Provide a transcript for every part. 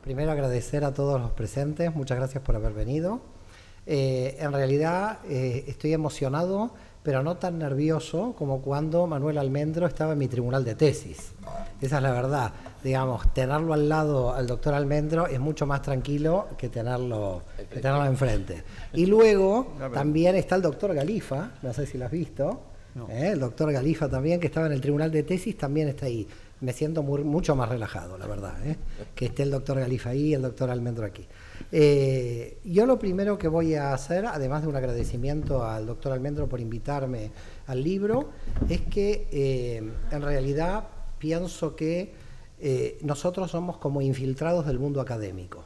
primero agradecer a todos los presentes, muchas gracias por haber venido. En realidad estoy emocionado, pero no tan nervioso como cuando Manuel Almendro estaba en mi tribunal de tesis. Esa es la verdad. Digamos, tenerlo al lado al doctor Almendro es mucho más tranquilo que tenerlo enfrente. Y luego también está el doctor Galifa, no sé si lo has visto. No. El doctor Galifa también, que estaba en el tribunal de tesis, también está ahí. Me siento mucho más relajado, la verdad, que esté el doctor Galifa ahí y el doctor Almendro aquí. Yo lo primero que voy a hacer, además de un agradecimiento al doctor Almendro por invitarme al libro, es que en realidad pienso que nosotros somos como infiltrados del mundo académico.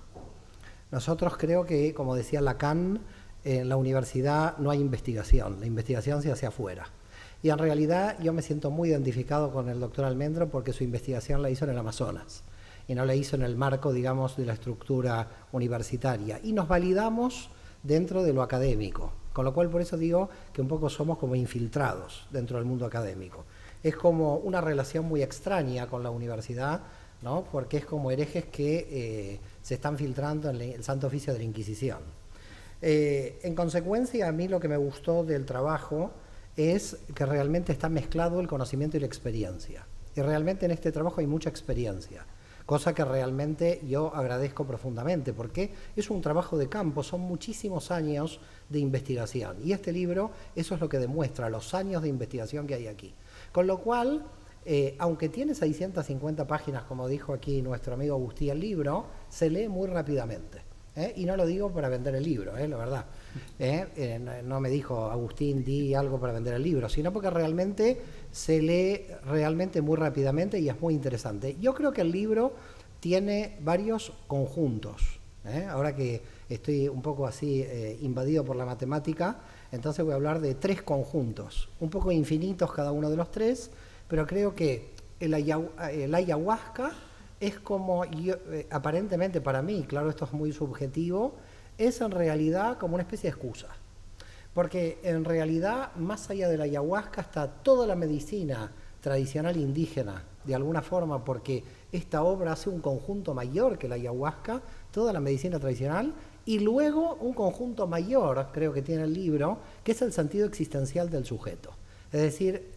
Nosotros creo que, como decía Lacan, en la universidad no hay investigación, la investigación se hace afuera. Y en realidad yo me siento muy identificado con el doctor Almendro porque su investigación la hizo en el Amazonas y no la hizo en el marco, digamos, de la estructura universitaria. Y nos validamos dentro de lo académico, con lo cual por eso digo que un poco somos como infiltrados dentro del mundo académico. Es como una relación muy extraña con la universidad, ¿no? Porque es como herejes que se están filtrando en el Santo Oficio de la Inquisición. En consecuencia, a mí lo que me gustó del trabajo es que realmente está mezclado el conocimiento y la experiencia. Y realmente en este trabajo hay mucha experiencia, cosa que realmente yo agradezco profundamente, porque es un trabajo de campo, son muchísimos años de investigación. Y este libro, eso es lo que demuestra, los años de investigación que hay aquí. Con lo cual, aunque tiene 650 páginas, como dijo aquí nuestro amigo Agustín, el libro se lee muy rápidamente. Y no lo digo para vender el libro, la verdad. No me dijo Agustín, di algo para vender el libro, sino porque realmente se lee realmente muy rápidamente y es muy interesante. Yo creo que el libro tiene varios conjuntos. Ahora que estoy un poco así invadido por la matemática, entonces voy a hablar de 3 conjuntos, un poco infinitos cada uno de los 3, pero creo que el ayahuasca es como, aparentemente para mí, claro, esto es muy subjetivo, es en realidad como una especie de excusa. Porque en realidad, más allá de la ayahuasca, está toda la medicina tradicional indígena, de alguna forma, porque esta obra hace un conjunto mayor que la ayahuasca, toda la medicina tradicional, y luego un conjunto mayor, creo que tiene el libro, que es el sentido existencial del sujeto. Es decir,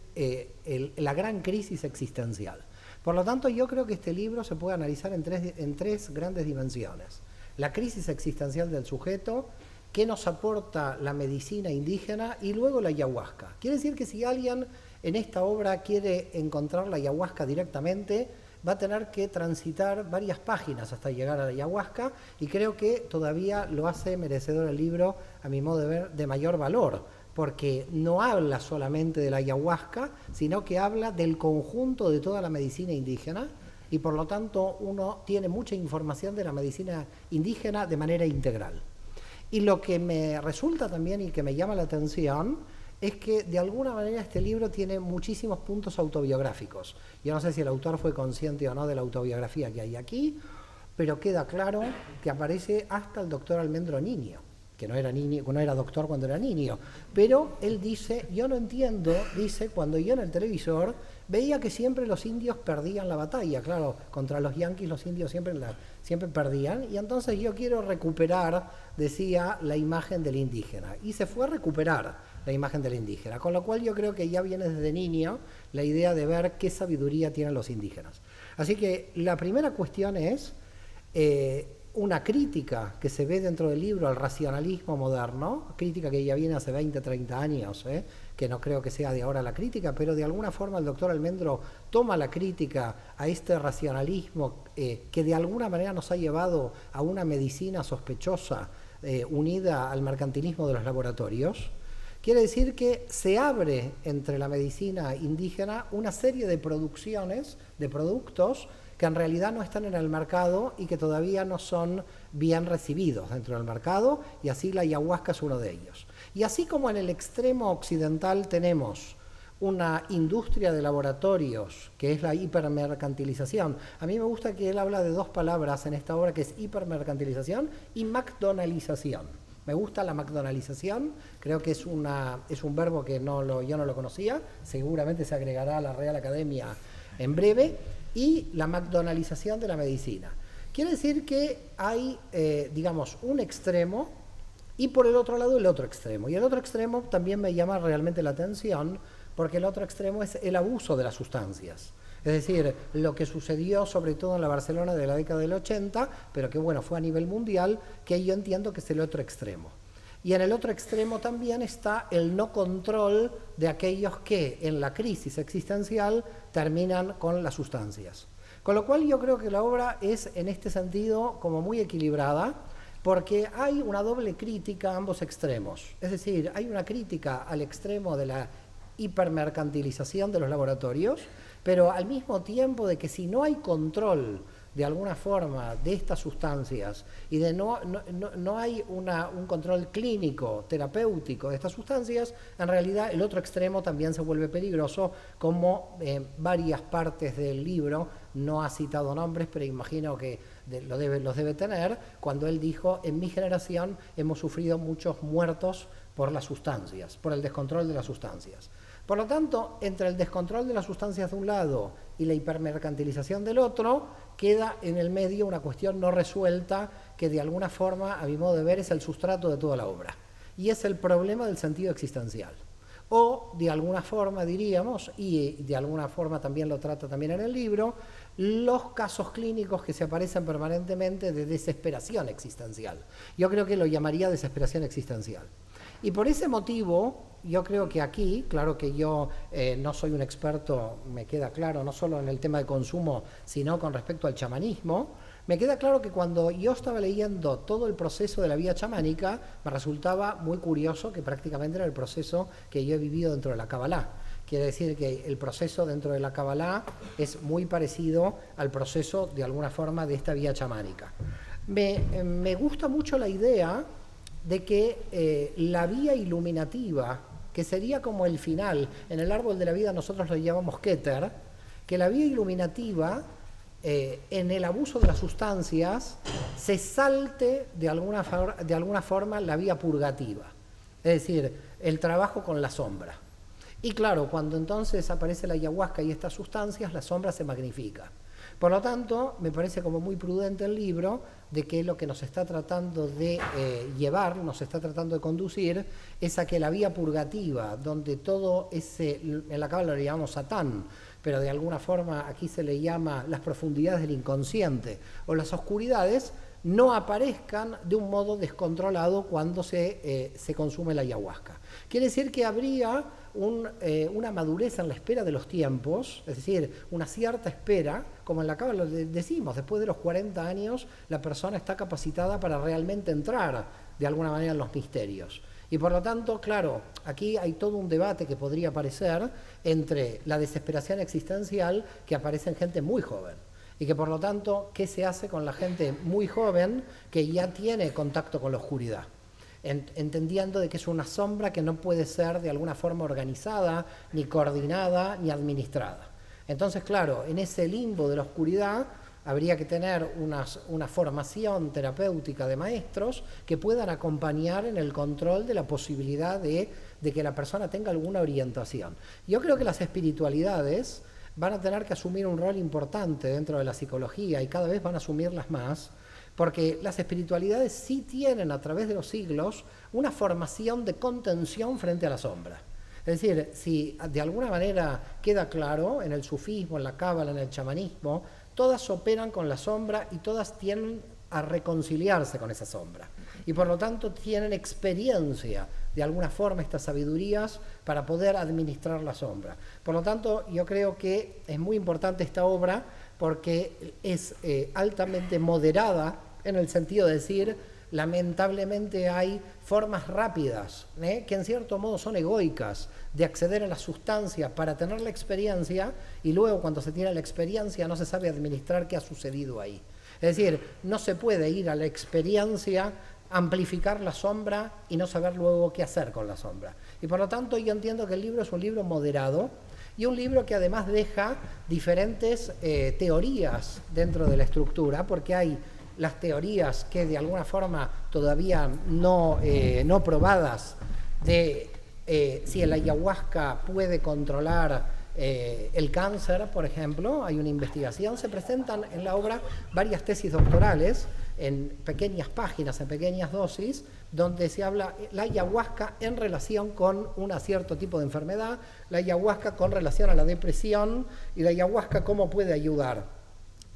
la gran crisis existencial. Por lo tanto, yo creo que este libro se puede analizar en tres grandes dimensiones. La crisis existencial del sujeto, qué nos aporta la medicina indígena y luego la ayahuasca. Quiere decir que si alguien en esta obra quiere encontrar la ayahuasca directamente, va a tener que transitar varias páginas hasta llegar a la ayahuasca y creo que todavía lo hace merecedor el libro, a mi modo de ver, de mayor valor, porque no habla solamente de la ayahuasca, sino que habla del conjunto de toda la medicina indígena y por lo tanto uno tiene mucha información de la medicina indígena de manera integral. Y lo que me resulta también y que me llama la atención es que de alguna manera este libro tiene muchísimos puntos autobiográficos. Yo no sé si el autor fue consciente o no de la autobiografía que hay aquí, pero queda claro que aparece hasta el doctor Almendro niño, que no era niño, no era doctor cuando era niño, pero él dice, yo no entiendo, dice, cuando yo en el televisor veía que siempre los indios perdían la batalla, claro, contra los yanquis los indios siempre perdían, y entonces yo quiero recuperar, decía, la imagen del indígena, y se fue a recuperar la imagen del indígena, con lo cual yo creo que ya viene desde niño la idea de ver qué sabiduría tienen los indígenas. Así que la primera cuestión es una crítica que se ve dentro del libro al racionalismo moderno, crítica que ya viene hace 20, 30 años, que no creo que sea de ahora la crítica, pero de alguna forma el doctor Almendro toma la crítica a este racionalismo que de alguna manera nos ha llevado a una medicina sospechosa unida al mercantilismo de los laboratorios. Quiere decir que se abre entre la medicina indígena una serie de producciones, de productos que en realidad no están en el mercado y que todavía no son bien recibidos dentro del mercado, y así la ayahuasca es uno de ellos. Y así como en el extremo occidental tenemos una industria de laboratorios, que es la hipermercantilización. A mí me gusta que él habla de 2 palabras en esta obra, que es hipermercantilización y McDonaldización. Me gusta la McDonaldización, creo que es un verbo que yo no lo conocía, seguramente se agregará a la Real Academia en breve, y la McDonaldización de la medicina. Quiere decir que hay, digamos, un extremo y por el otro lado el otro extremo. Y el otro extremo también me llama realmente la atención porque el otro extremo es el abuso de las sustancias. Es decir, lo que sucedió sobre todo en la Barcelona de la década del 80, pero que bueno, fue a nivel mundial, que yo entiendo que es el otro extremo. Y en el otro extremo también está el no control de aquellos que en la crisis existencial terminan con las sustancias. Con lo cual yo creo que la obra es en este sentido como muy equilibrada, porque hay una doble crítica a ambos extremos. Es decir, hay una crítica al extremo de la hipermercantilización de los laboratorios, pero al mismo tiempo de que si no hay control de alguna forma de estas sustancias y de no hay un control clínico, terapéutico de estas sustancias, en realidad el otro extremo también se vuelve peligroso, como varias partes del libro, no ha citado nombres, pero imagino que los debe tener, cuando él dijo, en mi generación hemos sufrido muchos muertos por las sustancias, por el descontrol de las sustancias. Por lo tanto, entre el descontrol de las sustancias de un lado y la hipermercantilización del otro, queda en el medio una cuestión no resuelta que de alguna forma, a mi modo de ver, es el sustrato de toda la obra. Y es el problema del sentido existencial. O, de alguna forma, diríamos, y de alguna forma también lo trata también en el libro, los casos clínicos que se aparecen permanentemente de desesperación existencial. Yo creo que lo llamaría desesperación existencial. Y por ese motivo, yo creo que aquí, claro que yo no soy un experto, me queda claro, no solo en el tema de consumo, sino con respecto al chamanismo, me queda claro que cuando yo estaba leyendo todo el proceso de la vida chamánica, me resultaba muy curioso que prácticamente era el proceso que yo he vivido dentro de la Kabbalah. Quiere decir que el proceso dentro de la Kabbalah es muy parecido al proceso, de alguna forma, de esta vida chamánica. Me gusta mucho la idea de que la vía iluminativa, que sería como el final, en el árbol de la vida nosotros lo llamamos Keter, que la vía iluminativa, en el abuso de las sustancias, se salte de alguna forma la vía purgativa, es decir, el trabajo con la sombra. Y claro, cuando entonces aparece la ayahuasca y estas sustancias, la sombra se magnifica. Por lo tanto, me parece como muy prudente el libro de que lo que nos está tratando de llevar, nos está tratando de conducir, es a que la vía purgativa, donde todo ese, en la Cábala le llamamos Satán, pero de alguna forma aquí se le llama las profundidades del inconsciente o las oscuridades, no aparezcan de un modo descontrolado cuando se consume la ayahuasca. Quiere decir que habría una madurez en la espera de los tiempos, es decir, una cierta espera, como en la Cábala decimos, después de los 40 años la persona está capacitada para realmente entrar de alguna manera en los misterios. Y por lo tanto, claro, aquí hay todo un debate que podría aparecer entre la desesperación existencial que aparece en gente muy joven. Y que por lo tanto, ¿qué se hace con la gente muy joven que ya tiene contacto con la oscuridad? Entendiendo de que es una sombra que no puede ser de alguna forma organizada, ni coordinada, ni administrada. Entonces, claro, en ese limbo de la oscuridad habría que tener una formación terapéutica de maestros que puedan acompañar en el control de la posibilidad de que la persona tenga alguna orientación. Yo creo que las espiritualidades van a tener que asumir un rol importante dentro de la psicología y cada vez van a asumirlas más, porque las espiritualidades sí tienen a través de los siglos una formación de contención frente a la sombra. Es decir, si de alguna manera queda claro en el sufismo, en la cábala, en el chamanismo, todas operan con la sombra y todas tienden a reconciliarse con esa sombra. Y por lo tanto tienen experiencia de alguna forma estas sabidurías para poder administrar la sombra. Por lo tanto, yo creo que es muy importante esta obra porque es altamente moderada en el sentido de decir, lamentablemente hay formas rápidas, que en cierto modo son egoicas, de acceder a las sustancias para tener la experiencia y luego cuando se tiene la experiencia no se sabe administrar qué ha sucedido ahí. Es decir, no se puede ir a la experiencia, amplificar la sombra y no saber luego qué hacer con la sombra. Y por lo tanto yo entiendo que el libro es un libro moderado y un libro que además deja diferentes teorías dentro de la estructura, porque hay las teorías que de alguna forma todavía no probadas de si el ayahuasca puede controlar el cáncer, por ejemplo, hay una investigación, se presentan en la obra varias tesis doctorales en pequeñas páginas, en pequeñas dosis, donde se habla la ayahuasca en relación con un cierto tipo de enfermedad, la ayahuasca con relación a la depresión y la ayahuasca cómo puede ayudar.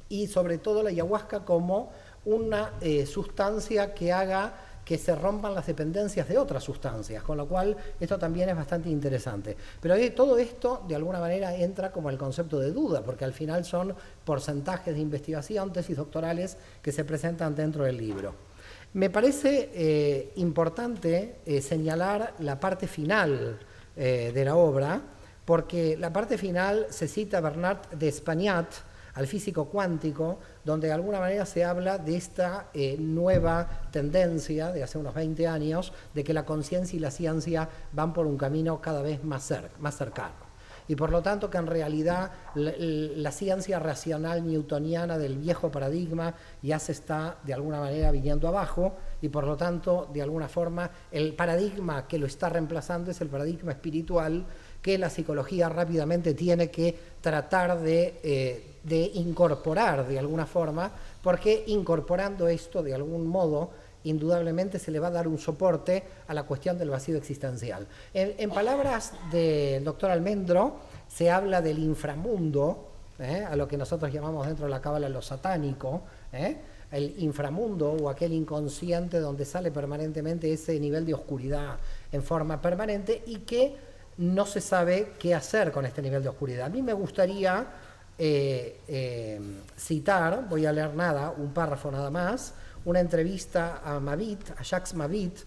Y sobre todo la ayahuasca como una sustancia que haga que se rompan las dependencias de otras sustancias, con lo cual esto también es bastante interesante. Pero todo esto de alguna manera entra como el concepto de duda, porque al final son porcentajes de investigación, tesis doctorales que se presentan dentro del libro. Me parece importante señalar la parte final de la obra, porque la parte final se cita a Bernard d'Espagnat, al físico cuántico, donde de alguna manera se habla de esta nueva tendencia de hace unos 20 años, de que la conciencia y la ciencia van por un camino cada vez más cercano. Y por lo tanto que en realidad la ciencia racional newtoniana del viejo paradigma ya se está de alguna manera viniendo abajo, y por lo tanto de alguna forma el paradigma que lo está reemplazando es el paradigma espiritual, que la psicología rápidamente tiene que tratar de incorporar de alguna forma, porque incorporando esto de algún modo indudablemente se le va a dar un soporte a la cuestión del vacío existencial. En palabras del doctor Almendro, se habla del inframundo, a lo que nosotros llamamos dentro de la cábala lo satánico, el inframundo o aquel inconsciente donde sale permanentemente ese nivel de oscuridad en forma permanente y que no se sabe qué hacer con este nivel de oscuridad. A mí me gustaría citar, voy a leer un párrafo nada más, una entrevista a Jacques Mavit,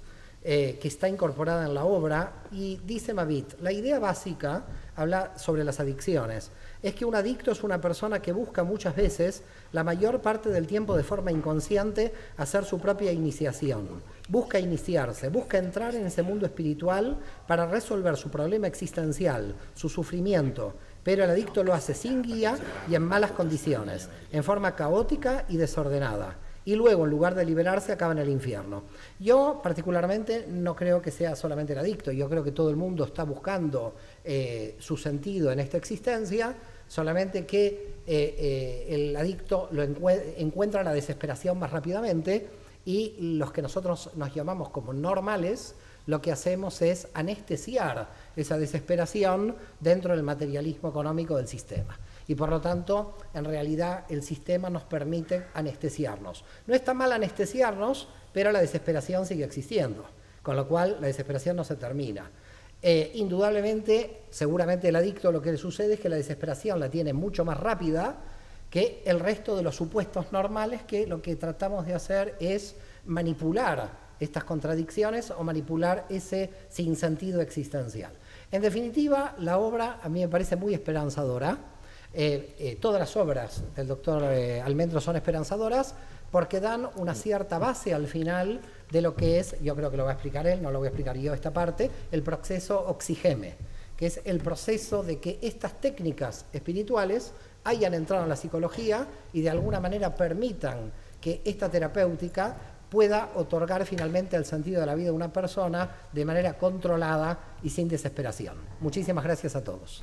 que está incorporada en la obra, y dice Mavit: la idea básica, habla sobre las adicciones, es que un adicto es una persona que busca muchas veces, la mayor parte del tiempo de forma inconsciente, hacer su propia iniciación. Busca iniciarse, busca entrar en ese mundo espiritual para resolver su problema existencial, su sufrimiento, pero el adicto lo hace sin guía y en malas condiciones, en forma caótica y desordenada. Y luego, en lugar de liberarse, acaba en el infierno. Yo, particularmente, no creo que sea solamente el adicto. Yo creo que todo el mundo está buscando su sentido en esta existencia, solamente que el adicto encuentra la desesperación más rápidamente, y los que nosotros nos llamamos como normales, lo que hacemos es anestesiar esa desesperación dentro del materialismo económico del sistema. Y por lo tanto, en realidad, el sistema nos permite anestesiarnos. No está mal anestesiarnos, pero la desesperación sigue existiendo, con lo cual la desesperación no se termina. Indudablemente, seguramente el adicto lo que le sucede es que la desesperación la tiene mucho más rápida que el resto de los supuestos normales, que lo que tratamos de hacer es manipular estas contradicciones o manipular ese sinsentido existencial. En definitiva, la obra a mí me parece muy esperanzadora. Todas las obras del doctor Almendro son esperanzadoras porque dan una cierta base al final de lo que es, yo creo que lo va a explicar él, no lo voy a explicar yo esta parte, el proceso oxigeme, que es el proceso de que estas técnicas espirituales hayan entrado en la psicología y de alguna manera permitan que esta terapéutica pueda otorgar finalmente el sentido de la vida de una persona de manera controlada y sin desesperación. Muchísimas gracias a todos.